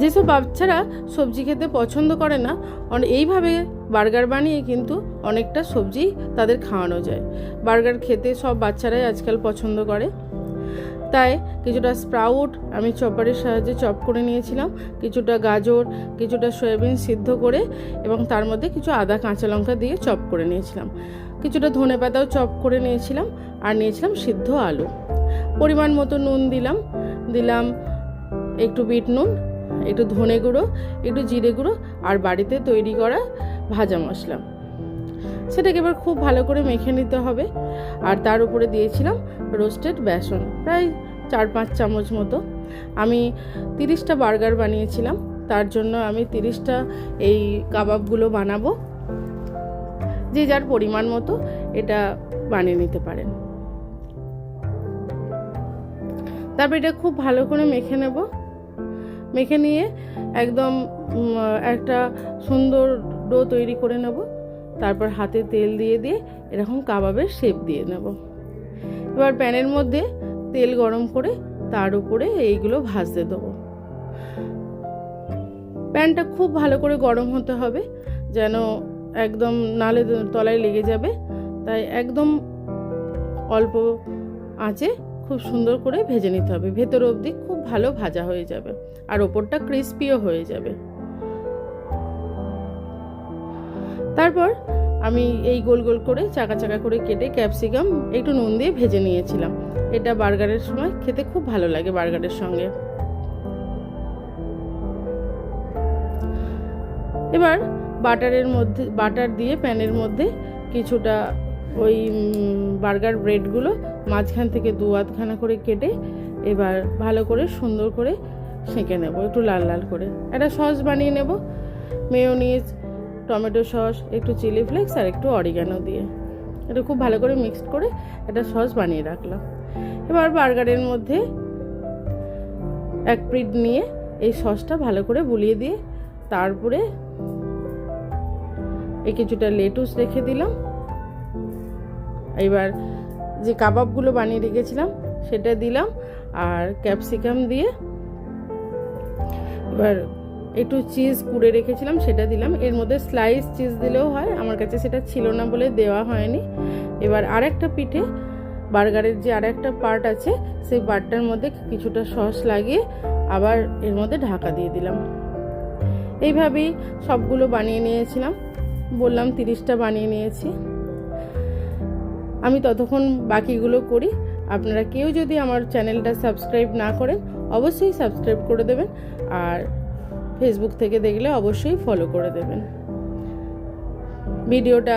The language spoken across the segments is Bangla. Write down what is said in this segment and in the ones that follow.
যেসব বাচ্চারা সবজি খেতে পছন্দ করে না, এইভাবে বার্গার বানিয়ে কিন্তু অনেকটা সবজি তাদের খাওয়ানো যায়। বার্গার খেতে সব বাচ্চারাই আজকাল পছন্দ করে। তাই কিছুটা স্প্রাউট আমি চপারের সাহায্যে চপ করে নিয়েছিলাম, কিছুটা গাজর, কিছুটা সয়াবিন সিদ্ধ করে এবং তার মধ্যে কিছু আদা কাঁচা লঙ্কা দিয়ে চপ করে নিয়েছিলাম, কিছুটা ধনেপাতাও চপ করে নিয়েছিলাম, আর নিয়েছিলাম সিদ্ধ আলু। পরিমাণ মতো নুন দিলাম একটু বিট নুন, একটু ধনে গুঁড়ো, একটু জিরে গুঁড়ো আর বাড়িতে তৈরি করা ভাজা মশলা। সেটাকে এবার খুব ভালো করে মেখে নিতে হবে। আর তার উপরে দিয়েছিলাম রোস্টেড বেসন, প্রায় 4-5 চামচ মতো। আমি 30টা বার্গার বানিয়েছিলাম, তার জন্য আমি 30টা এই কাবাবগুলো বানাবো। যে যার পরিমাণ মতো এটা বানিয়ে নিতে পারেন। তারপর এটা খুব ভালো করে মেখে নেব। মেখে নিয়ে একদম একটা সুন্দর ডো তৈরি করে নেব। তারপর হাতে তেল দিয়ে এরকম কাবাবের শেপ দিয়ে নেব। এবার প্যানের মধ্যে তেল গরম করে তার উপরে এইগুলো ভাজতে দেবো। প্যানটা খুব ভালো করে গরম হতে হবে, যেন একদম নালে তলায় লেগে যাবে। তাই একদম অল্প আঁচে খুব সুন্দর করে ভেজে নিতে হবে। ভেতর অবধি খুব ভালো ভাজা হয়ে যাবে আর ওপরটা ক্রিস্পিও হয়ে যাবে। তারপর আমি এই গোল গোল করে চাকা চাকা করে কেটে ক্যাপসিকাম একটু নুন দিয়ে ভেজে নিয়েছিলাম। এটা বার্গারের সময় খেতে খুব ভালো লাগে বার্গারের সঙ্গে। এবার বাটার দিয়ে প্যানের মধ্যে কিছুটা ওই বার্গার ব্রেডগুলো মাঝখান থেকে 2-8খানা করে কেটে এবার ভালো করে সুন্দর করে সেঁকে নেব, একটু লাল লাল করে। একটা সস বানিয়ে নেব, মেয়োনিজ, টমেটো সস, একটু চিলি ফ্লেক্স আর একটু অরিগানো দিয়ে। এটা খুব ভালো করে মিক্সড করে একটা সস বানিয়ে রাখলাম। এবার বার্গারের মধ্যে এক পিঠ নিয়ে এই সসটা ভালো করে বুলিয়ে দিয়ে তারপরে এই কিছুটা লেটুস রেখে দিলাম। এবার যে কাবাবগুলো বানিয়ে রেখেছিলাম সেটা দিলাম আর ক্যাপসিকাম দিয়ে এবার একটু চিজ কুড়ে রেখেছিলাম সেটা দিলাম। এর মধ্যে স্লাইস চিজ দিলেও হয়, আমার কাছে সেটা ছিল না বলে দেওয়া হয়নি। এবার আরেকটা পিঠে বার্গারের যে আরেকটা পার্ট আছে সেই পার্টটার মধ্যে কিছুটা সস লাগিয়ে আবার এর মধ্যে ঢাকা দিয়ে দিলাম। এইভাবেই সবগুলো বানিয়ে নিয়েছিলাম। বললাম 30টা বানিয়ে নিয়েছি। আমি ততক্ষণ বাকিগুলো করি। আপনারা কেউ যদি আমার চ্যানেলটা সাবস্ক্রাইব না করেন অবশ্যই সাবস্ক্রাইব করে দেবেন, আর ফেসবুক থেকে দেখলে অবশ্যই ফলো করে দেবেন। ভিডিওটা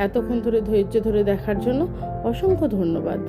এতক্ষণ ধরে ধৈর্য ধরে দেখার জন্য অসংখ্য ধন্যবাদ।